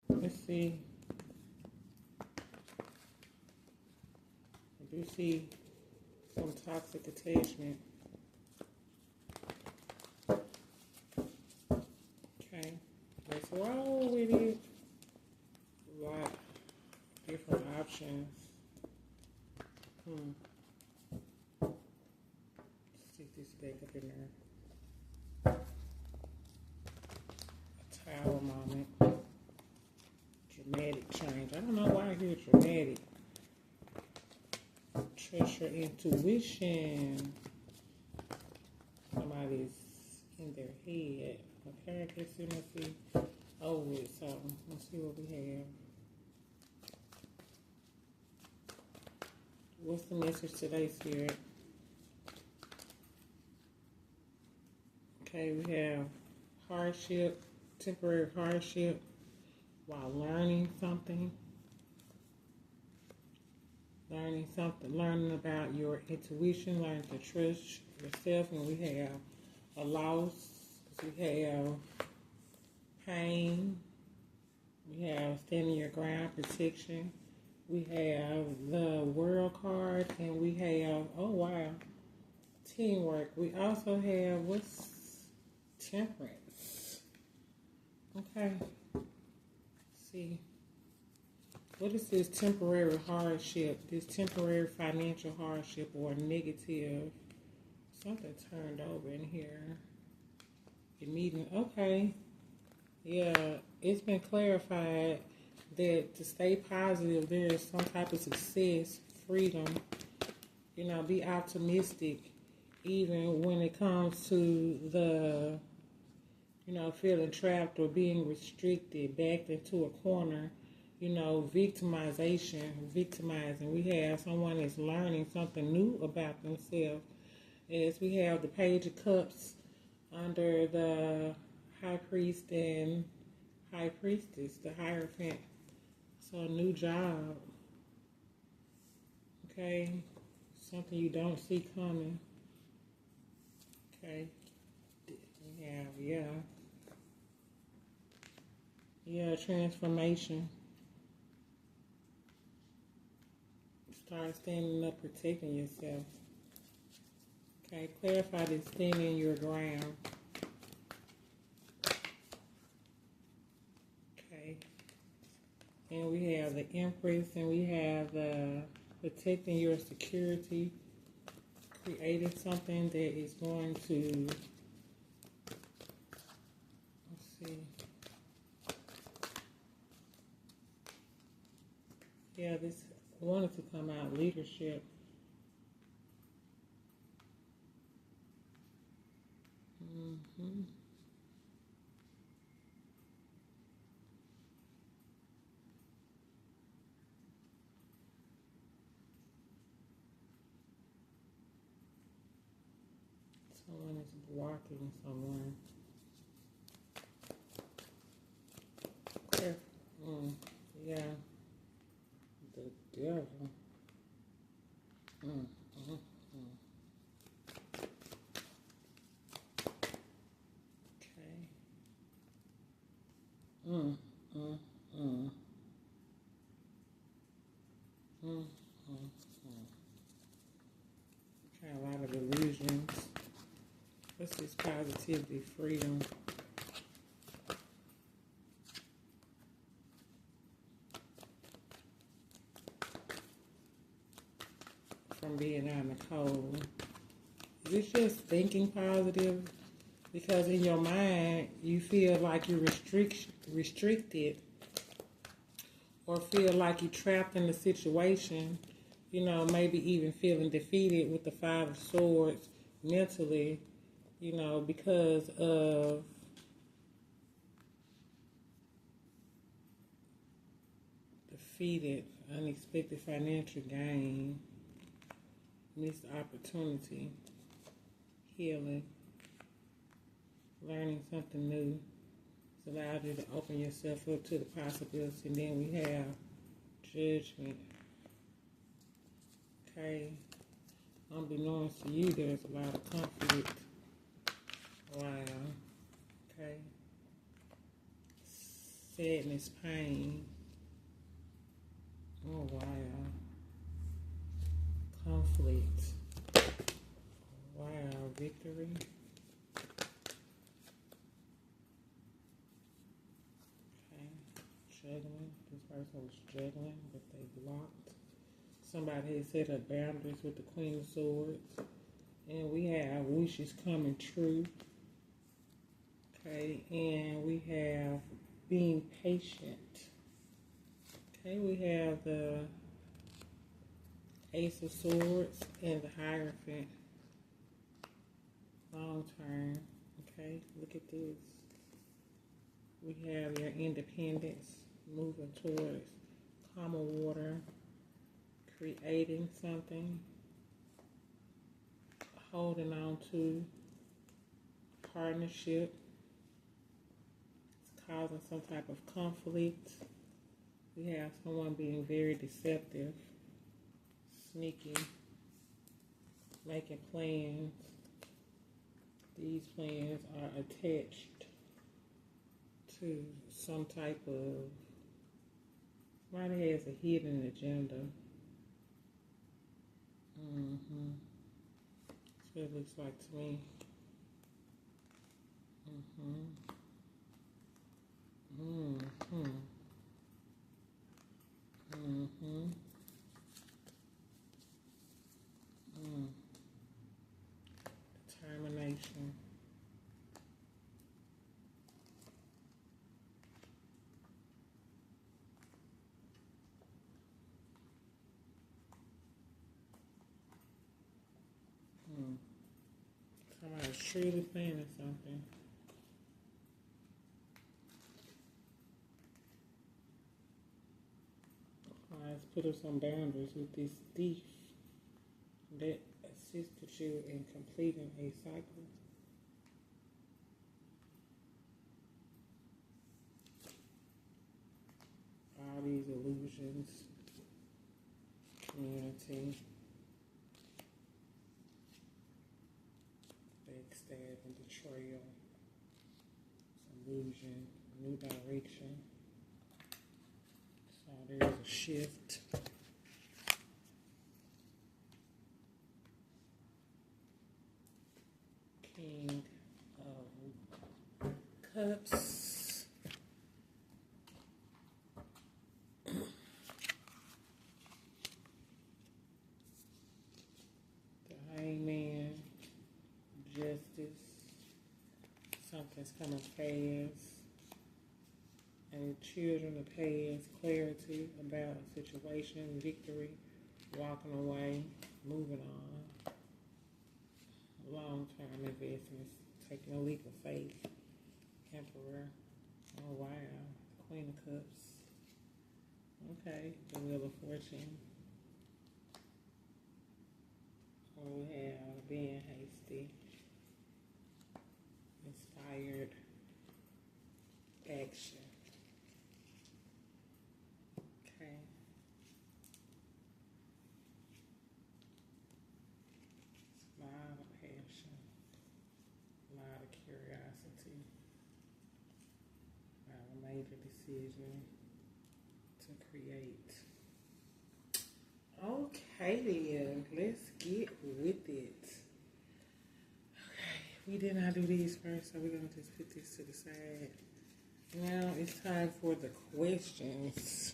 Let's see. I do see some toxic attachment. Okay, let's roll with it. A lot of different options. Stick this back up in there. A tower moment. Dramatic change. I don't know why I hear dramatic. Trust your intuition. Somebody's in their head. Okay, I guess you must be over it. So let's see what we have. What's the message today, Spirit? Okay, we have hardship, temporary hardship while learning something. Learning about your intuition, learning to trust yourself, and we have a loss, we have pain, we have standing your ground, protection, we have the World card, and we have, oh wow, teamwork. We also have, what's temperance? Okay, let's see. What is this temporary hardship, this temporary financial hardship or negative? Something turned over in here. The meeting, okay. Yeah, it's been clarified that to stay positive, there is some type of success, freedom. You know, be optimistic, even when it comes to the, you know, feeling trapped or being restricted, backed into a corner. You know, victimizing. We have someone that's learning something new about themselves. As we have the Page of Cups under the High Priest and High Priestess, the Hierophant. So a new job. Okay. Something you don't see coming. Okay. Yeah, transformation. Start standing up, protecting yourself. Okay, clarify this standing your ground. Okay. And we have the Empress, and we have the protecting your security, creating something that is going to, let's see. Yeah, this wanted to come out, leadership. Someone is blocking someone. Yeah, the devil. Okay. Mm, mm, mm. Mm, mm, mm. Okay, a lot of illusions. What's this positivity, freedom? From being out in the cold. Is it just thinking positive? Because in your mind, you feel like you're restricted or feel like you're trapped in the situation, you know, maybe even feeling defeated with the Five of Swords mentally, you know, because of defeated, unexpected financial gain, missed opportunity, healing, learning something new. It's allowed you to open yourself up to the possibility. And then we have judgment. Okay. Unbeknownst to you, there's a lot of conflict. Wow. Okay. sadness, pain. Oh wow. Conflict. Wow, victory. Okay. Juggling. This person was juggling, but they blocked. Somebody had set up boundaries with the Queen of Swords. And we have wishes coming true. Okay, and we have being patient. Okay, we have the Ace of Swords and the Hierophant. Long term. Okay, look at this. We have your independence, moving towards calmer water, creating something, holding on to partnership. It's causing some type of conflict. We have someone being very deceptive, sneaky, making plans. These plans are attached to some type of, somebody has a hidden agenda. That's what it looks like to me. Determination. Somebody's truly planning something. Let's put up some boundaries with this thief that assisted you in completing a cycle. All these illusions, community, backstab and betrayal, illusion, new direction. So there's a shift. King of Cups. The Hangman. Justice. Something's coming fast. And children of past, clarity about a situation, victory, walking away, moving on. Long-term investments, taking a leap of faith. Emperor. Oh wow. Queen of Cups. Okay. The Wheel of Fortune. We have being hasty. Inspired action. Okay. A lot of passion. A lot of curiosity. A major decision to create. Okay then, let's get with it. Okay, we did not do these first, so we're going to just put this to the side. Now it's time for the questions.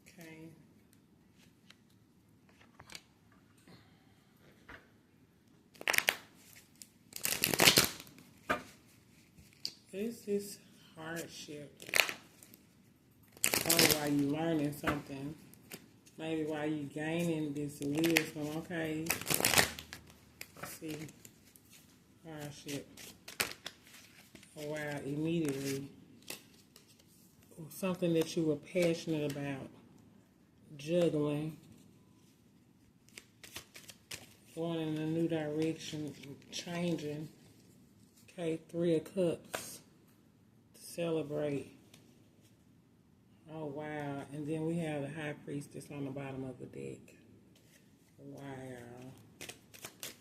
Okay. This is hardship. Oh, while you learning something. Maybe while you gaining this wisdom. Okay. Let's see. Hardship. Oh, wow. Immediately. Something that you were passionate about. Juggling. Going in a new direction. Changing. Okay. 3 of Cups. To celebrate. Oh, wow. And then we have the High Priestess on the bottom of the deck. Wow.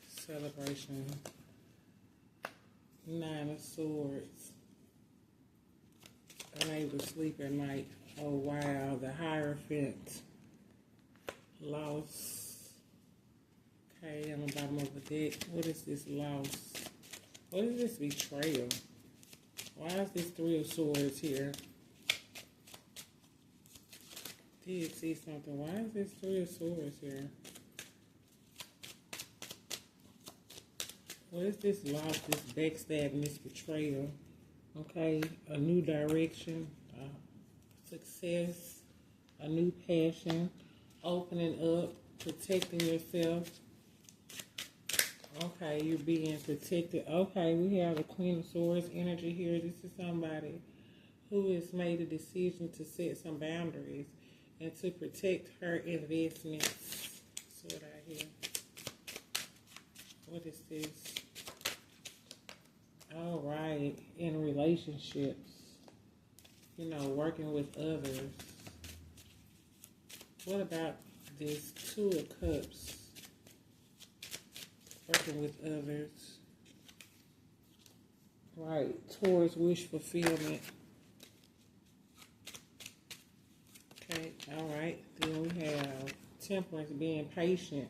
Celebration. 9 of Swords. unable to sleep at night. Oh wow, the Hierophant. Loss. Okay, on the bottom of the deck. What is this loss? What is this betrayal? Why is this Three of Swords here? Did see something. Why is this Three of Swords here? What is this loss, this backstabbing, this betrayal? Okay, a new direction, success, a new passion, opening up, protecting yourself. Okay, you're being protected. Okay, we have the Queen of Swords energy here. This is somebody who has made a decision to set some boundaries and to protect her investments. Sword out here. What is this? All right, in relationships, you know, working with others. What about this Two of Cups? Working with others. Right, towards wish fulfillment. Okay, all right. Then we have Temperance, being patient,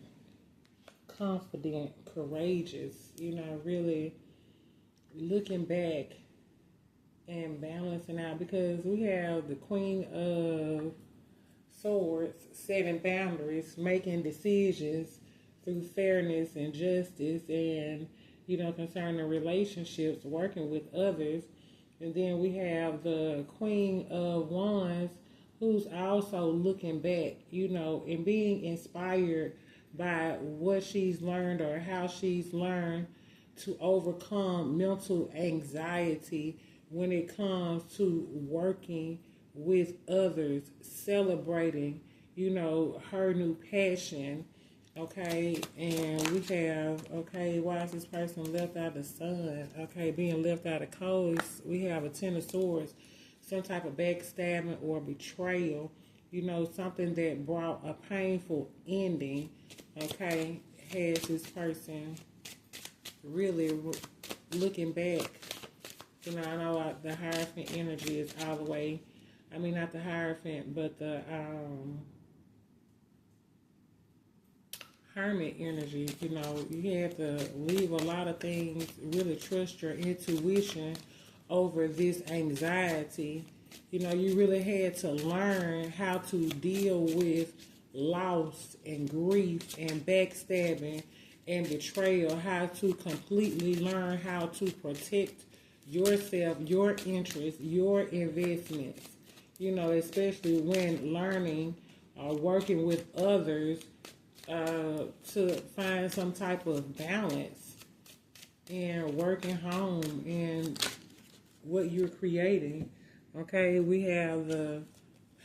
confident, courageous, you know, really looking back and balancing out, because we have the Queen of Swords setting boundaries, making decisions through fairness and justice, and, you know, concerning relationships, working with others. And then we have the Queen of Wands, who's also looking back, you know, and being inspired by what she's learned or how she's learned to overcome mental anxiety when it comes to working with others, celebrating, you know, her new passion. Okay, and we have, okay, why is this person left out of the sun? Okay, being left out of coast. We have a Ten of Swords, some type of backstabbing or betrayal, you know, something that brought a painful ending. Okay, has this person really looking back. You know, I know the Hierophant energy is all the way, I mean, not the Hierophant, but the Hermit energy. You know, you have to leave a lot of things, really trust your intuition over this anxiety. You know, you really had to learn how to deal with loss and grief and backstabbing and betrayal, how to completely learn how to protect yourself, your interests, your investments. You know, especially when learning or working with others, to find some type of balance and working home and what you're creating. Okay, we have the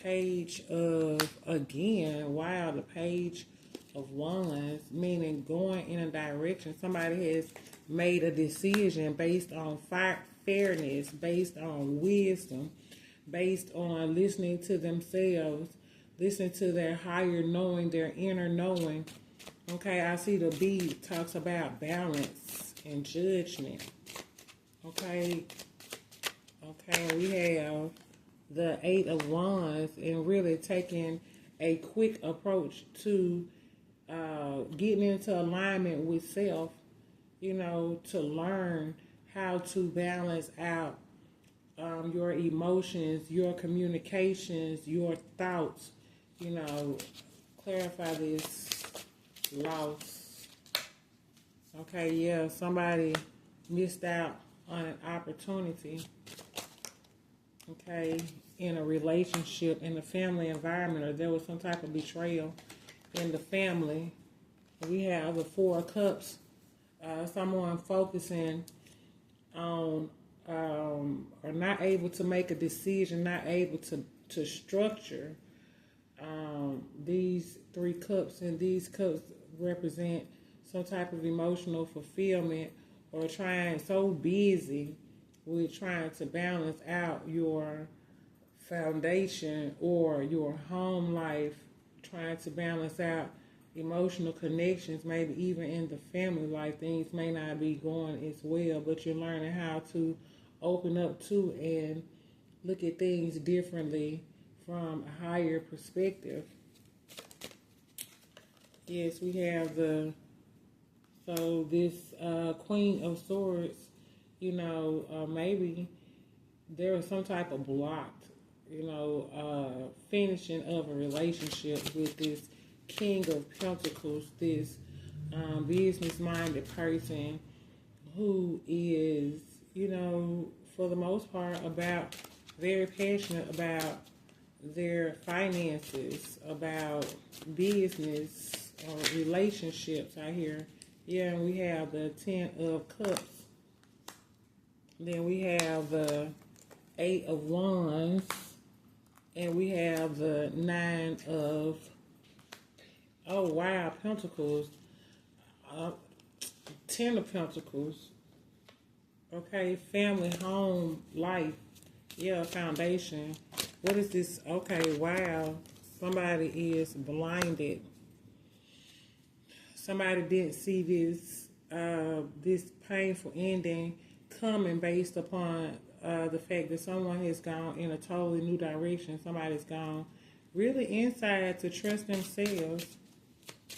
Page of, again, wow, the Page of Wands, meaning going in a direction. Somebody has made a decision based on fairness, based on wisdom, based on listening to themselves, listen to their higher knowing, their inner knowing. Okay, I see the bead talks about balance and judgment. Okay, we have the Eight of Wands, and really taking a quick approach to getting into alignment with self, you know, to learn how to balance out your emotions, your communications, your thoughts. You know, clarify this loss. Okay, yeah, somebody missed out on an opportunity. Okay, in a relationship, in a family environment, or there was some type of betrayal in the family. We have the Four of Cups. Someone focusing on or not able to make a decision, not able to structure. These three cups, and these cups represent some type of emotional fulfillment, or trying so busy with trying to balance out your foundation or your home life, trying to balance out emotional connections, maybe even in the family life. Things may not be going as well, but you're learning how to open up to and look at things differently from a higher perspective. Yes, we have this Queen of Swords, maybe there was some type of block, finishing of a relationship with this King of Pentacles, this business-minded person who is, for the most part, very passionate about their finances, about business or relationships out here. Yeah, and we have the Ten of Cups. Then we have the Eight of Wands. And we have the Nine of, Pentacles. 10 of Pentacles. Okay, family, home, life. Yeah, foundation. What is this? Okay, wow. Somebody is blinded. Somebody didn't see this painful ending coming based upon the fact that someone has gone in a totally new direction. Somebody's gone really inside to trust themselves.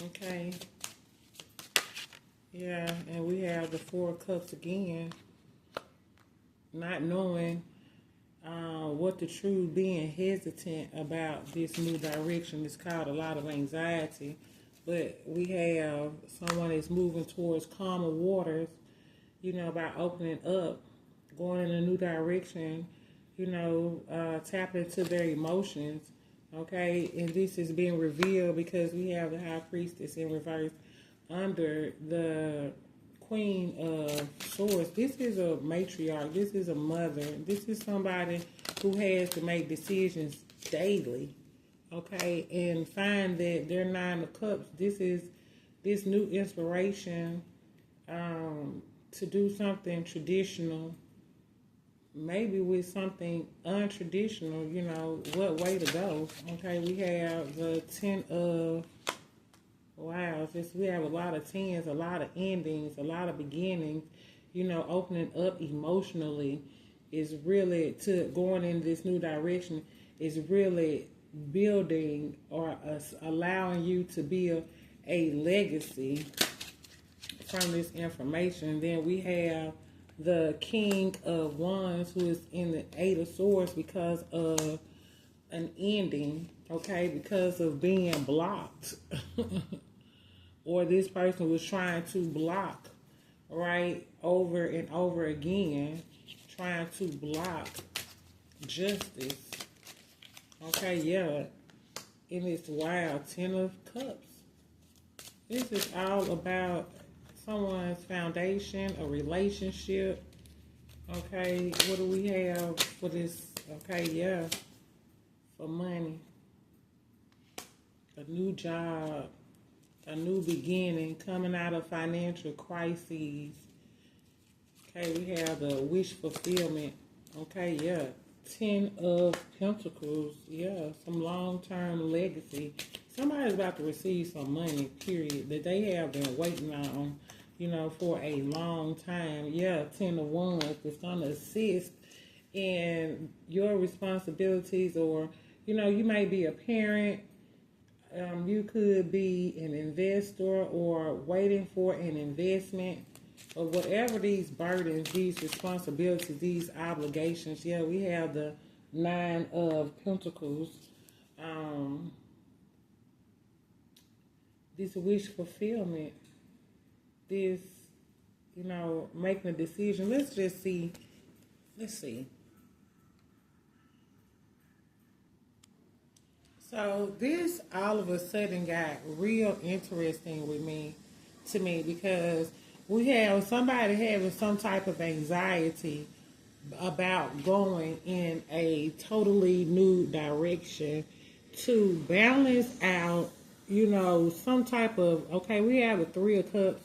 Okay. Yeah, and we have the Four of Cups again. Not knowing what the truth, being hesitant about this new direction. It's caused a lot of anxiety. But we have someone that's moving towards calmer waters, by opening up, going in a new direction, tapping into their emotions, okay? And this is being revealed because we have the High Priestess in reverse under the Queen of Swords. This is a matriarch. This is a mother. This is somebody who has to make decisions daily, okay, and find that their Nine of Cups, this is this new inspiration to do something traditional, maybe with something untraditional, what way to go. Okay, we have the Ten of we have a lot of tens, a lot of endings, a lot of beginnings, opening up emotionally is really to going in this new direction is really building or allowing you to build a legacy from this information. Then we have the King of Wands, who is in the Eight of Swords because of an ending, okay, because of being blocked. Or this person was trying to block, right, over and over again, trying to block justice. Okay, yeah. And it's wild. Ten of Cups. This is all about someone's foundation, a relationship. Okay, what do we have for this? Okay, yeah. For money. A new job. A new beginning. Coming out of financial crises. Okay, we have the wish fulfillment. Okay, yeah. Ten of Pentacles. Yeah, some long-term legacy. Somebody's about to receive some money, period, that they have been waiting on, for a long time. Yeah, Ten of Wands is going to assist in your responsibilities, or, you may be a parent. You could be an investor or waiting for an investment, or whatever these burdens, these responsibilities, these obligations. Yeah, we have the Nine of Pentacles. This wish fulfillment. This, making a decision. Let's just see. Let's see. So this all of a sudden got real interesting to me, because we have somebody having some type of anxiety about going in a totally new direction to balance out, some type of, okay, we have a Three of Cups,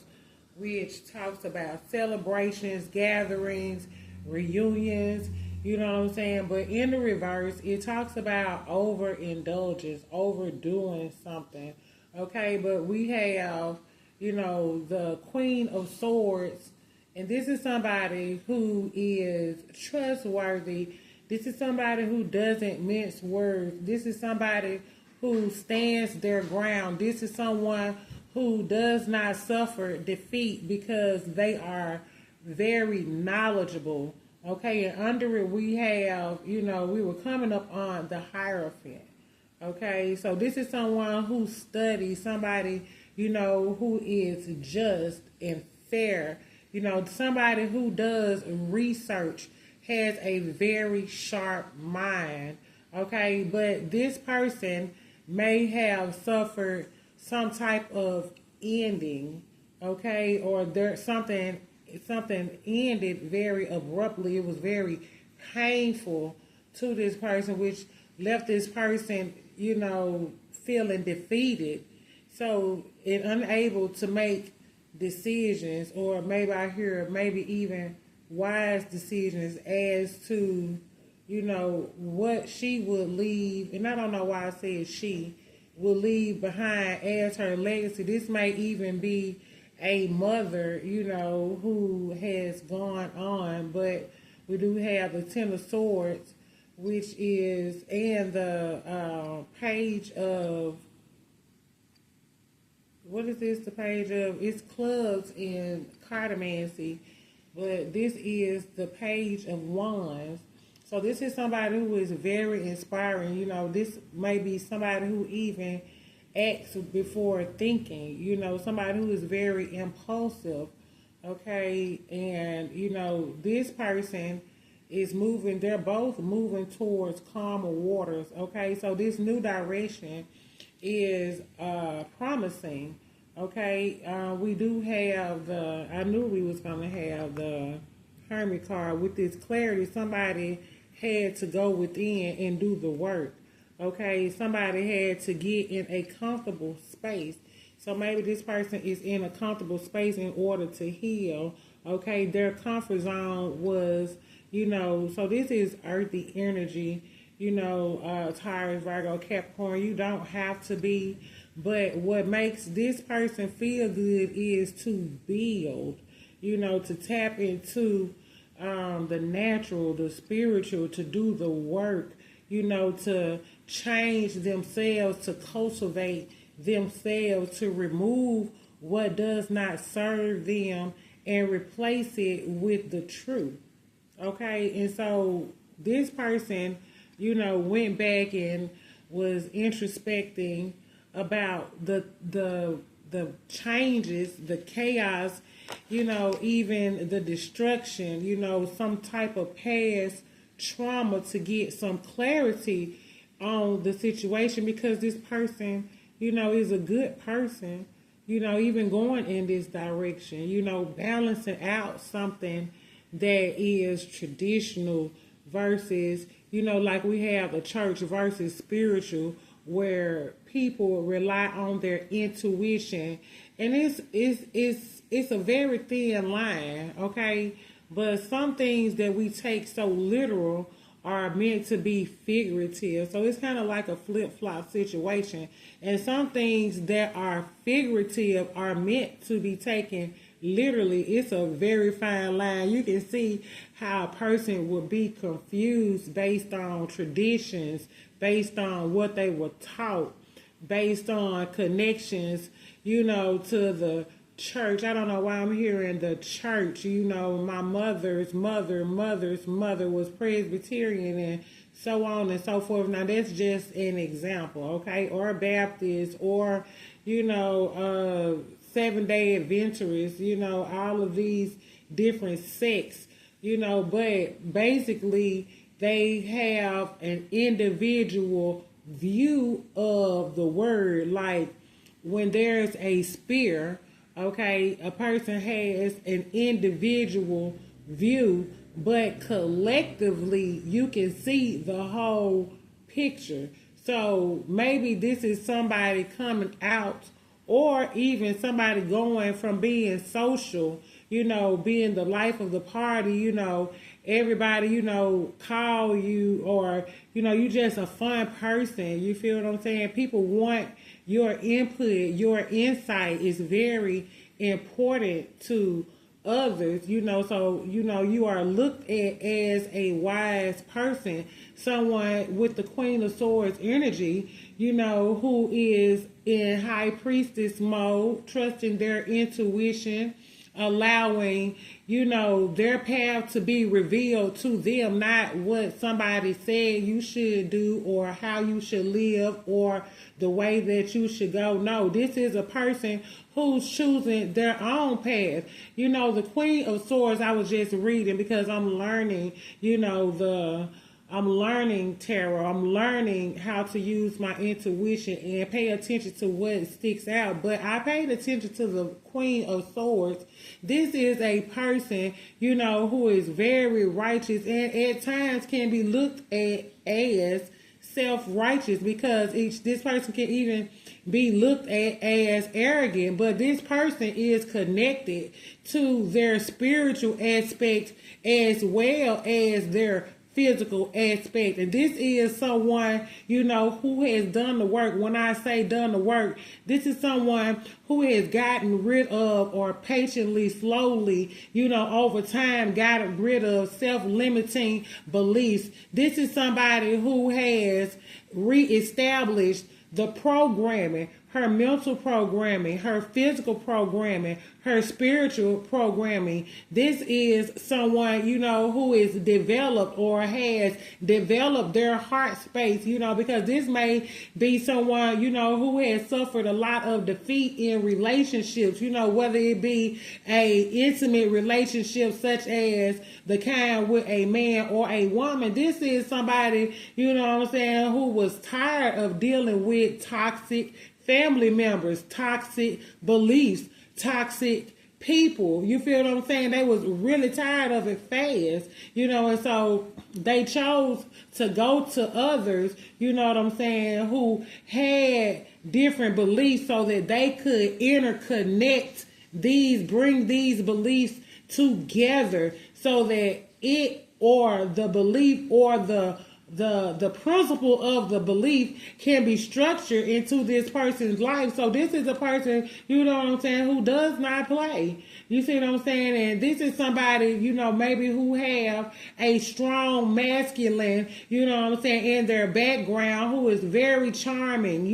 which talks about celebrations, gatherings, reunions, you know what I'm saying? But in the reverse, it talks about overindulgence, overdoing something. Okay, but we have, the Queen of Swords, and this is somebody who is trustworthy This is somebody who doesn't mince words. This is somebody who stands their ground. This is someone who does not suffer defeat because they are very knowledgeable. Okay, and under it we have, we were coming up on the Hierophant. Okay, so this is someone who studies, somebody, who is just and fair. Somebody who does research, has a very sharp mind. Okay, but this person may have suffered some type of ending. Okay, or there's something ended very abruptly. It was very painful to this person, which left this person, feeling defeated. So, and unable to make decisions, or maybe I hear maybe even wise decisions as to, what she would leave. And I don't know why I said she will leave behind as her legacy. This may even be a mother, who has gone on, but we do have the Ten of Swords, which is in the page of, what is this, the page of, it's clubs in cartomancy, but this is the page of wands. So this is somebody who is very inspiring. This may be somebody who even acts before thinking, somebody who is very impulsive, okay? And, this person is moving, they're both moving towards calmer waters, okay? So this new direction is promising, okay? We do have I knew we was going to have the Hermit card. With this clarity, somebody had to go within and do the work. Okay, somebody had to get in a comfortable space. So maybe this person is in a comfortable space in order to heal. Okay, their comfort zone was, so this is earthy energy, Taurus, Virgo, Capricorn. You don't have to be, but what makes this person feel good is to build, to tap into the natural, the spiritual, to do the work, to change themselves, to cultivate themselves, to remove what does not serve them and replace it with the truth. Okay, and so this person, went back and was introspecting about the changes, the chaos, even the destruction, some type of past trauma, to get some clarity on the situation, because this person, is a good person, even going in this direction, balancing out something that is traditional versus, like we have a church versus spiritual, where people rely on their intuition, and it's a very thin line, okay? But some things that we take so literal are meant to be figurative. So it's kind of like a flip-flop situation. And some things that are figurative are meant to be taken literally. It's a very fine line. You can see how a person would be confused based on traditions, based on what they were taught, based on connections, to the church. I don't know why I'm hearing the church. My mother's mother was Presbyterian, and so on and so forth. Now that's just an example, okay? Or Baptist, or Seventh-day Adventist. All of these different sects. But basically they have an individual view of the word. Like when there's a spear, okay, a person has an individual view, but collectively you can see the whole picture. So maybe this is somebody coming out, or even somebody going from being social, being the life of the party, everybody, call you, or, you just a fun person. You feel what I'm saying? People want your input, your insight is very important to others, so you are looked at as a wise person, someone with the Queen of Swords energy, who is in high priestess mode, trusting their intuition, allowing, their path to be revealed to them, not what somebody said you should do or how you should live or the way that you should go. No, this is a person who's choosing their own path. The Queen of Swords, I was just reading because I'm learning, I'm learning tarot. I'm learning how to use my intuition and pay attention to what sticks out. But I paid attention to the Queen of Swords. This is a person, who is very righteous and at times can be looked at as self-righteous, because this person can even be looked at as arrogant, but this person is connected to their spiritual aspect as well as their physical aspect. And this is someone, who has done the work. When I say done the work, this is someone who has gotten rid of, or patiently, slowly, over time, gotten rid of self-limiting beliefs. This is somebody who has reestablished the programming, her mental programming, her physical programming, her spiritual programming. This is someone, who is developed or has developed their heart space, because this may be someone, who has suffered a lot of defeat in relationships, whether it be a intimate relationship such as the kind with a man or a woman. This is somebody, who was tired of dealing with toxic family members, toxic beliefs, toxic people. You feel what I'm saying? They was really tired of it fast, and so they chose to go to others, who had different beliefs so that they could interconnect bring these beliefs together so that it, or the belief, or the principle of the belief can be structured into this person's life. So this is a person, who does not play. You see what I'm saying? And this is somebody, maybe who have a strong masculine, in their background, who is very charming,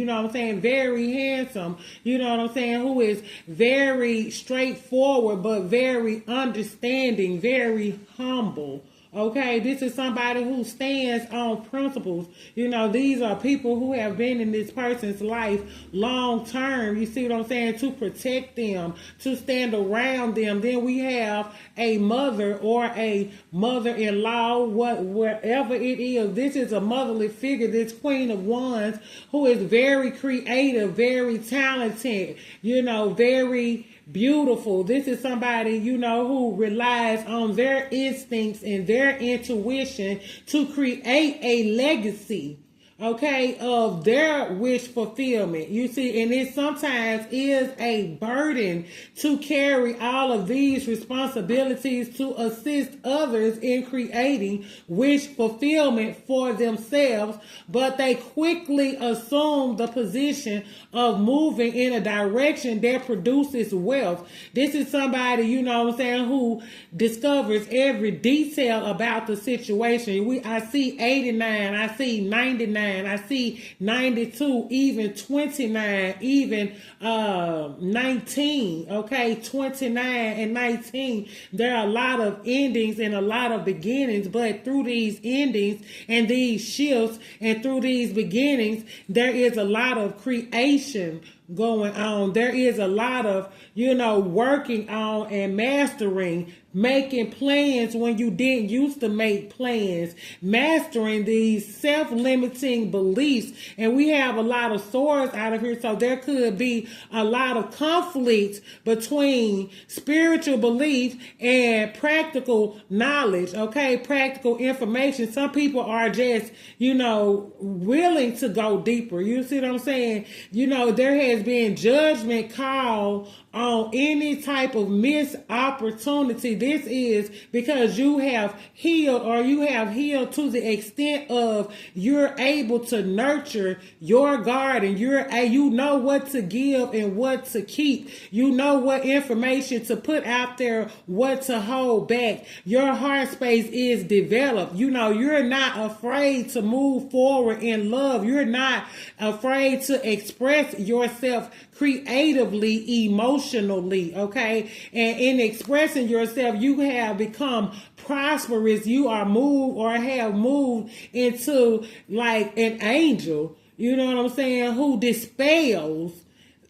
very handsome, who is very straightforward, but very understanding, very humble. Okay, this is somebody who stands on principles. These are people who have been in this person's life long term. You see what I'm saying? To protect them, to stand around them. Then we have a mother or a mother-in-law, wherever it is. This is a motherly figure, this Queen of Wands, who is very creative, very talented, very beautiful. This is somebody, who relies on their instincts and their intuition to create a legacy, of their wish fulfillment. You see, and it sometimes is a burden to carry all of these responsibilities to assist others in creating wish fulfillment for themselves, but they quickly assume the position of moving in a direction that produces wealth. This is somebody, who discovers every detail about the situation. I see 89, I see 99, I see 92, even 29, even 19, 29 and 19. There are a lot of endings and a lot of beginnings, but through these endings and these shifts and through these beginnings, there is a lot of creation going on. There is a lot of, working on and mastering, making plans when you didn't used to make plans, mastering these self-limiting beliefs. And we have a lot of swords out of here, so there could be a lot of conflict between spiritual belief and practical knowledge, practical information. Some people are just, willing to go deeper. You see what I'm saying? There has been judgment called on any type of missed opportunity. This is because you have healed, or you have healed to the extent of you're able to nurture your garden. You know what to give and what to keep. You know what information to put out there, what to hold back. Your heart space is developed. You know, you're not afraid to move forward in love. You're not afraid to express yourself creatively, emotionally, okay? And in expressing yourself, you have become prosperous. You are moved, or have moved into like an angel, you know what I'm saying, who dispels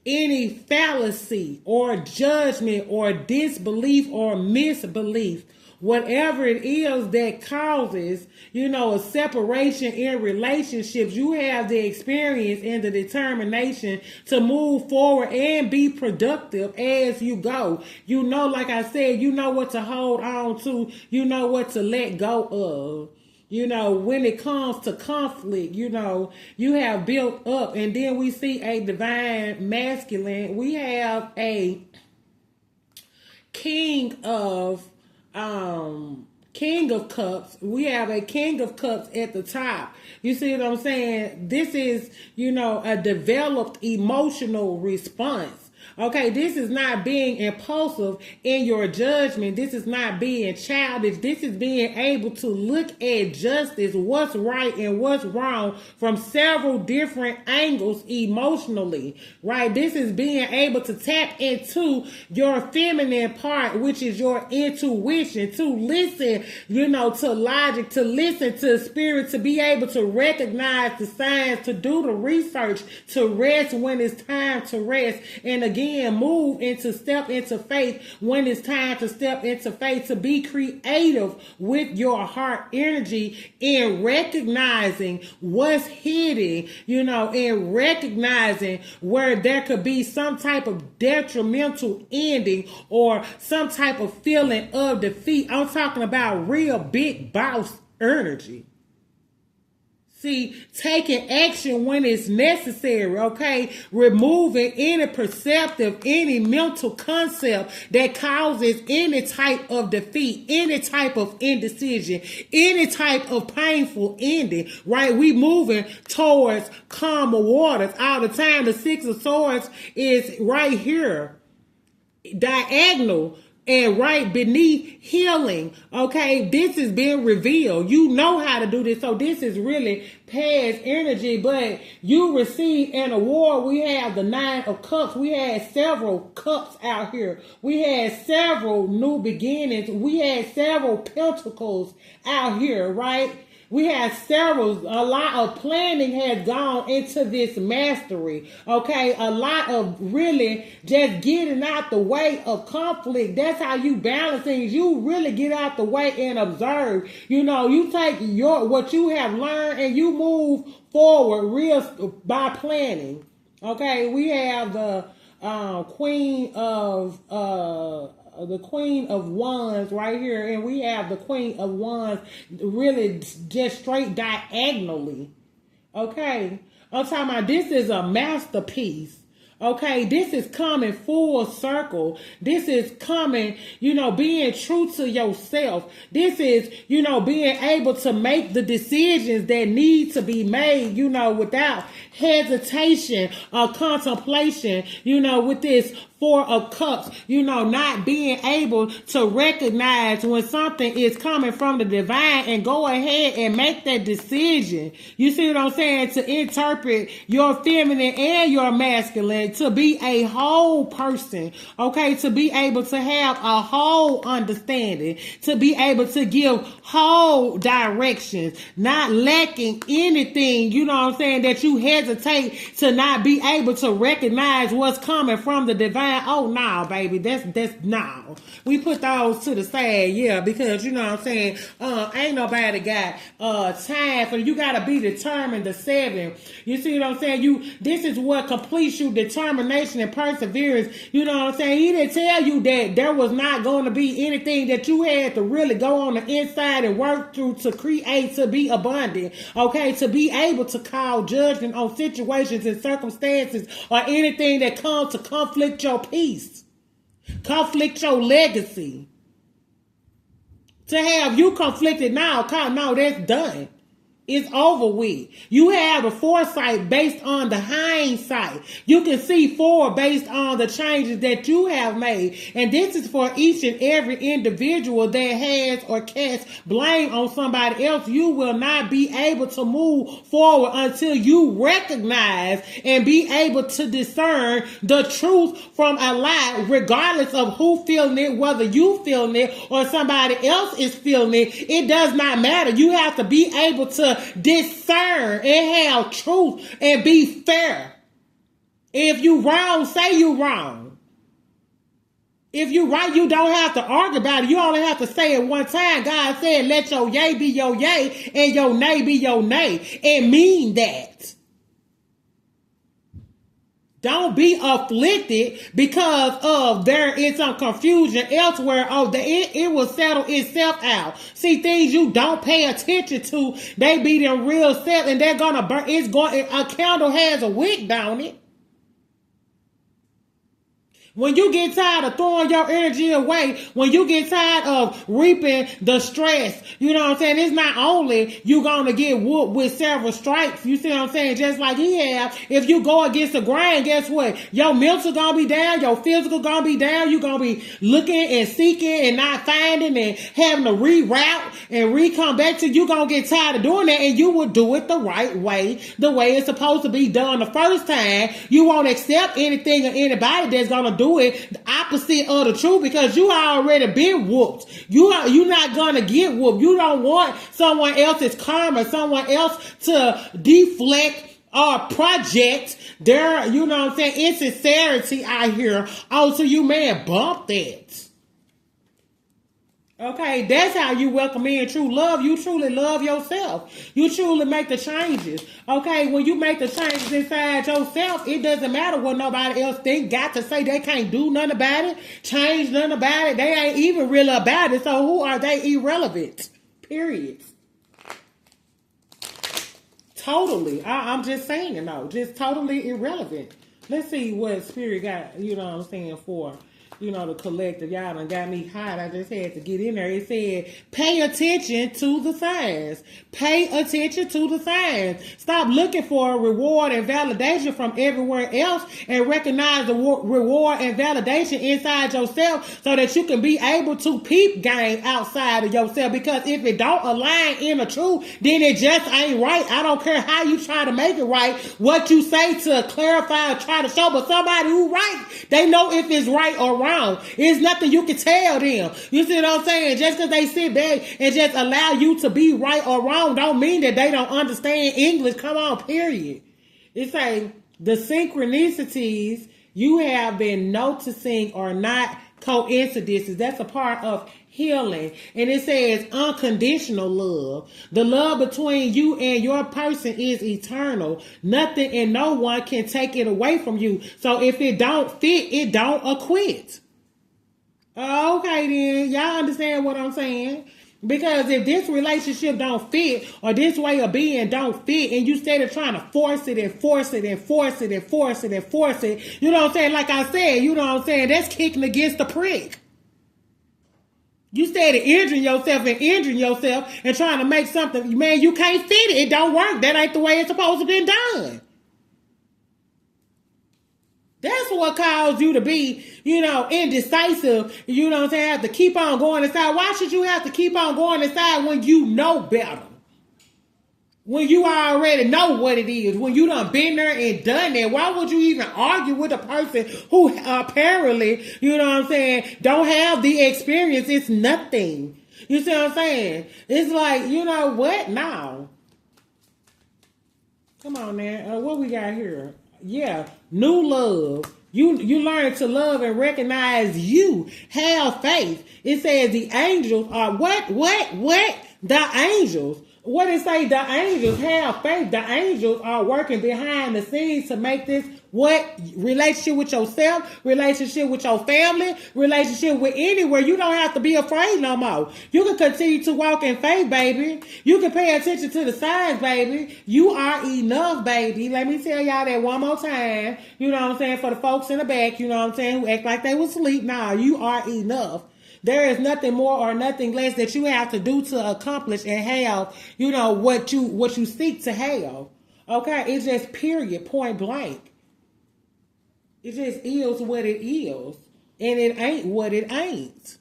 any fallacy or judgment or disbelief or misbelief. Whatever it is that causes, you know, a separation in relationships, you have the experience and the determination to move forward and be productive as you go. You know, like I said, you know what to hold on to, you know what to let go of. You know, when it comes to conflict, you know, you have built up. And then we see a divine masculine. We have a king of cups. We have a king of cups at the top. You see what I'm saying? This is, you know, a developed emotional response. Okay, this is not being impulsive in your judgment. This is not being childish. This is being able to look at justice, what's right and what's wrong, from several different angles emotionally, right? This is being able to tap into your feminine part, which is your intuition, to listen, you know, to logic, to listen to spirit, to be able to recognize the signs, to do the research, to rest when it's time to rest. And again, step into faith when it's time to step into faith, to be creative with your heart energy in recognizing what's hidden, you know, in recognizing where there could be some type of detrimental ending or some type of feeling of defeat. I'm talking about real big boss energy. See, taking action when it's necessary, okay? Removing any perceptive, any mental concept that causes any type of defeat, any type of indecision, any type of painful ending, right? We moving towards calmer waters all the time. The Six of Swords is right here, diagonal, and right beneath healing. Okay, this is being revealed. You know how to do this. So this is really past energy, but you receive an award. We have the Nine of Cups. We had several cups out here. We had several new beginnings. We had several pentacles out here, right? We have a lot of planning has gone into this mastery, okay? A lot of really just getting out the way of conflict. That's how you balance things. You really get out the way and observe. You know, you take what you have learned and you move forward by planning, okay? We have the Queen of Wands right here, and we have the Queen of Wands really just straight diagonally. Okay, I'm talking about this is a masterpiece. Okay, this is coming full circle. This is coming, you know, being true to yourself. This is, you know, being able to make the decisions that need to be made, you know, without hesitation or contemplation, you know, with this Four of Cups, you know, not being able to recognize when something is coming from the divine and go ahead and make that decision. You see what I'm saying? To interpret your feminine and your masculine, to be a whole person, okay? To be able to have a whole understanding, to be able to give whole directions, not lacking anything, you know what I'm saying, that you hesitate to not be able to recognize what's coming from the divine. Oh, no, baby, that's no. We put those to the side, yeah, because, you know what I'm saying, ain't nobody got time for, you got to be determined to 7. You see what I'm saying? This is what completes you, determination and perseverance. You know what I'm saying? He didn't tell you that there was not going to be anything that you had to really go on the inside and work through to create, to be abundant, okay? To be able to call judgment on situations and circumstances or anything that comes to conflict your peace. Conflict your legacy. To have you conflicted now, no, that's done. It's over with. You have a foresight based on the hindsight. You can see forward based on the changes that you have made. And this is for each and every individual that has or casts blame on somebody else. You will not be able to move forward until you recognize and be able to discern the truth from a lie, regardless of who feeling it, whether you feeling it or somebody else is feeling it. It does not matter. You have to be able to discern and have truth and be fair. If you wrong, say you wrong. If you right, you don't have to argue about it. You only have to say it one time. God said, let your yay be your yay and your nay be your nay. And mean that. Don't be afflicted because of there is some confusion elsewhere. Oh, it will settle itself out. See, things you don't pay attention to, they be them real set, and they're gonna burn. A candle has a wick, don't it? When you get tired of throwing your energy away, when you get tired of reaping the stress, you know what I'm saying? It's not only you going to get whooped with several strikes, you see what I'm saying? Just like he have. If you go against the grain, guess what? Your mental going to be down, your physical going to be down. You're going to be looking and seeking and not finding and having to reroute and come back to you. Going to get tired of doing that, and you will do it the right way, the way it's supposed to be done the first time. You won't accept anything or anybody that's going to do it the opposite of the truth, because you already been whooped. You're not gonna get whooped. You don't want someone else's karma, someone else to deflect or project their, you know what I'm saying, insincerity out here onto you, man. Bump that. Okay, that's how you welcome in true love. You truly love yourself. You truly make the changes. Okay, when you make the changes inside yourself, it doesn't matter what nobody else think, got to say. They can't do nothing about it, change nothing about it. They ain't even real about it. So who are they? Irrelevant. Period. Totally. I'm just saying, though. Just totally irrelevant. Let's see what Spirit got, you know what I'm saying, for the collective. Y'all done got me hot. I just had to get in there. It said, pay attention to the signs. Pay attention to the signs. Stop looking for reward and validation from everywhere else and recognize the reward and validation inside yourself so that you can be able to peep game outside of yourself. Because if it don't align in the truth, then it just ain't right. I don't care how you try to make it right, what you say to clarify or try to show, but somebody who right, they know if it's right or wrong. It's nothing you can tell them. You see what I'm saying? Just because they sit back and just allow you to be right or wrong don't mean that they don't understand English. Come on, period. It's like the synchronicities you have been noticing are not coincidences. That's a part of healing. And it says unconditional love. The love between you and your person is eternal. Nothing and no one can take it away from you. So if it don't fit, it don't acquit. Okay then, y'all understand what I'm saying? Because if this relationship don't fit, or this way of being don't fit, and you instead of trying to force it and force it and force it and force it and force it, you know what I'm saying? Like I said, you know what I'm saying? That's kicking against the prick. You started injuring yourself and trying to make something, man, you can't fit it. It don't work. That ain't the way it's supposed to be done. That's what caused you to be, indecisive. You know what I'm saying? Have to keep on going inside. Why should you have to keep on going inside when you know better? When you already know what it is. When you done been there and done that. Why would you even argue with a person who apparently, you know what I'm saying, don't have the experience? It's nothing. You see what I'm saying? It's like, you know what? Now. Come on, man. What we got here? Yeah, new love. You learn to love and recognize you. Have faith. It says the angels are what? The angels. what it say? The angels have faith. The angels are working behind the scenes to make this what relationship with yourself, relationship with your family, relationship with anywhere. You don't have to be afraid no more. You can continue to walk in faith, baby. You can pay attention to the signs, baby. You are enough, baby. Let me tell y'all that one more time. You know what I'm saying? For the folks in the back, you know what I'm saying, who act like they was asleep. Nah, you are enough. There is nothing more or nothing less that you have to do to accomplish and have, you know, what you seek to have. Okay? It's just period, point blank. It just is what it is. And it ain't what it ain't.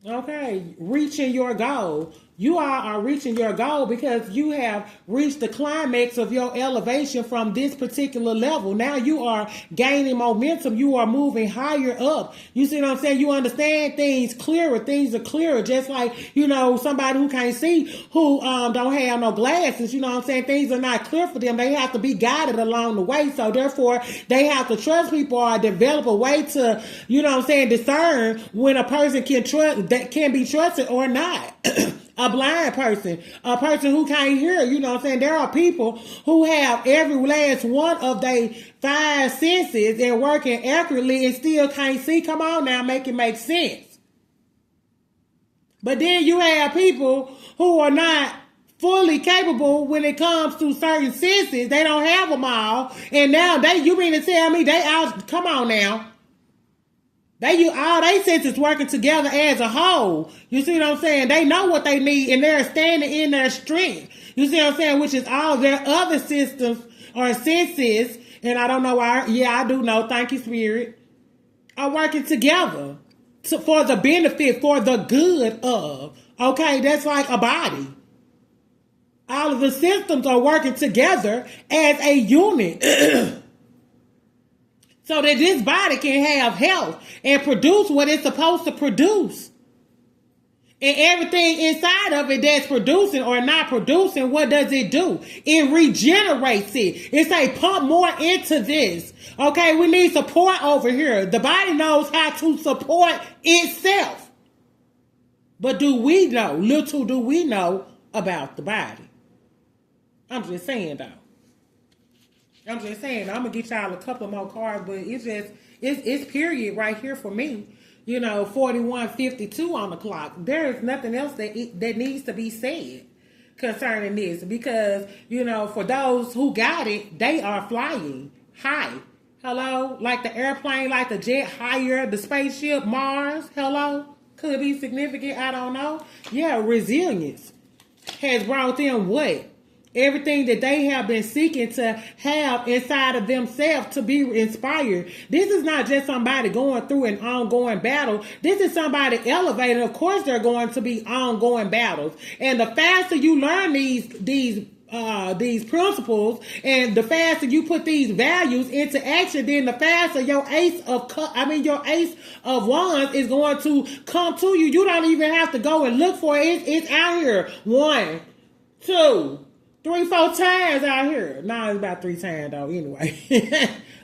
Okay? Reaching your goal. You are reaching your goal because you have reached the climax of your elevation from this particular level. Now you are gaining momentum. You are moving higher up. You see what I'm saying? You understand things clearer. Things are clearer. Just like, you know, somebody who can't see, who don't have no glasses. You know what I'm saying? Things are not clear for them. They have to be guided along the way. So therefore, they have to trust people or develop a way to, you know what I'm saying, discern when a person can trust, that can be trusted or not. A blind person, a person who can't hear, you know what I'm saying? There are people who have every last one of their five senses and working accurately and still can't see. Come on now, make it make sense. But then you have people who are not fully capable when it comes to certain senses. They don't have them all. And now you mean to tell me they out, come on now. All they senses working together as a whole. You see what I'm saying? They know what they need and they're standing in their strength. You see what I'm saying? Which is all their other systems or senses. And I don't know why. Yeah, I do know. Thank you, Spirit. Are working together for the benefit, for the good of. Okay, that's like a body. All of the systems are working together as a unit. So that this body can have health and produce what it's supposed to produce. And everything inside of it that's producing or not producing, what does it do? It regenerates it. It's like pump more into this. Okay, we need support over here. The body knows how to support itself. But do we know? Little do we know about the body. I'm just saying though. I'm just saying, I'm going to get y'all a couple more cards, but it's period right here for me. You know, 41:52 on the clock. There is nothing else that needs to be said concerning this because, you know, for those who got it, they are flying high. Hello? Like the airplane, like the jet higher, the spaceship, Mars. Hello? Could be significant. I don't know. Yeah, resilience has brought them what? Everything that they have been seeking to have inside of themselves to be inspired. This is not just somebody going through an ongoing battle. This is somebody elevated. Of course, there are going to be ongoing battles. And the faster you learn these principles and the faster you put these values into action, then the faster your ace of wands is going to come to you. You don't even have to go and look for it. It's out here. 1, 2, 3, 4 times out here. Nah, it's about 3 times though, anyway.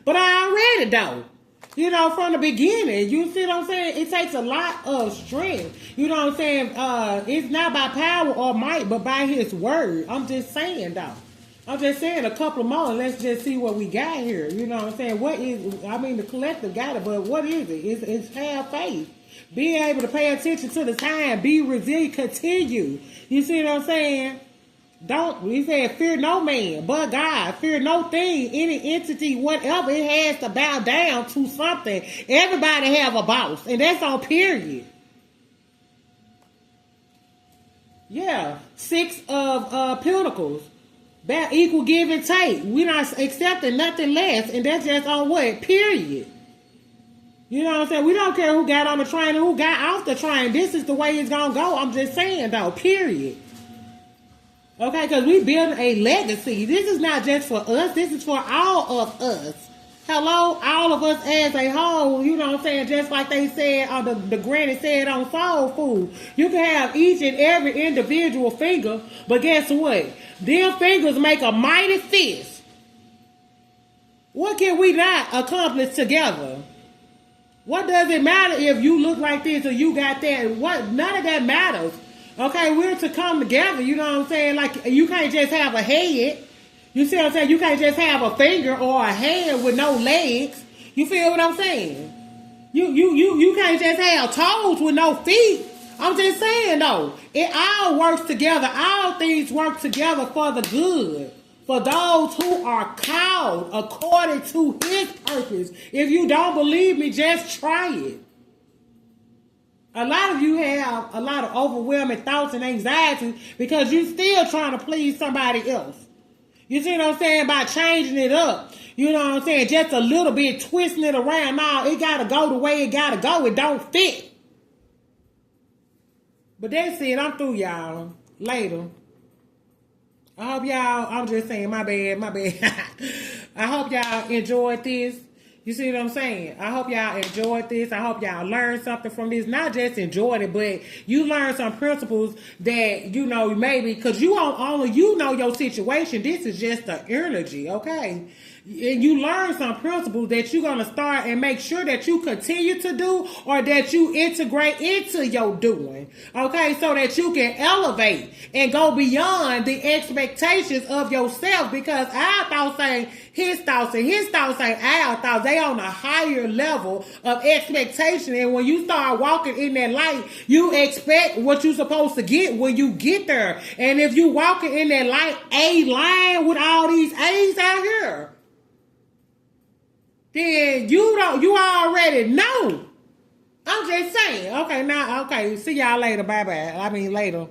But I already though. You know, from the beginning. You see what I'm saying? It takes a lot of strength. You know what I'm saying? It's not by power or might, but by his word. I'm just saying though. I'm just saying a couple more and let's just see what we got here. You know what I'm saying? The collective got it, but what is it? It's have faith. Being able to pay attention to the time. Be resilient. Continue. You see what I'm saying? He said, fear no man but God. Fear no thing, any entity, whatever. It has to bow down to something. Everybody have a boss, and that's on period. Yeah, 6 of Pentacles. That equal give and take. We're not accepting nothing less, and that's just on what? Period. You know what I'm saying? We don't care who got on the train and who got off the train. This is the way it's gonna go. I'm just saying though, period. Okay, because we build a legacy. This is not just for us. This is for all of us. Hello? All of us as a whole. You know what I'm saying? Just like they said, or the granny said on Soul Food. You can have each and every individual finger, but guess what? Them fingers make a mighty fist. What can we not accomplish together? What does it matter if you look like this or you got that? None of that matters. Okay, we're to come together. You know what I'm saying? Like, you can't just have a head. You see what I'm saying? You can't just have a finger or a hand with no legs. You feel what I'm saying? You can't just have toes with no feet. I'm just saying though, it all works together. All things work together for the good. For those who are called according to his purpose. If you don't believe me, just try it. A lot of you have a lot of overwhelming thoughts and anxieties because you're still trying to please somebody else. You see what I'm saying? By changing it up. You know what I'm saying? Just a little bit, twisting it around. Now, it got to go the way it got to go. It don't fit. But that's it. I'm through, y'all. Later. I hope y'all, I'm just saying, my bad. I hope y'all enjoyed this. You see what I'm saying? I hope y'all enjoyed this. I hope y'all learned something from this. Not just enjoyed it, but you learned some principles that, you know, maybe, because you only you know your situation. This is just the energy, okay? And you learn some principles that you're going to start and make sure that you continue to do or that you integrate into your doing. Okay, so that you can elevate and go beyond the expectations of yourself, because our thoughts ain't his thoughts and his thoughts ain't our thoughts. They on a higher level of expectation. And when you start walking in that light, you expect what you're supposed to get when you get there. And if you walking in that light, A line with all these A's out here, then you already know. I'm just saying. Okay, now, okay, see y'all later. Bye-bye. I mean, later.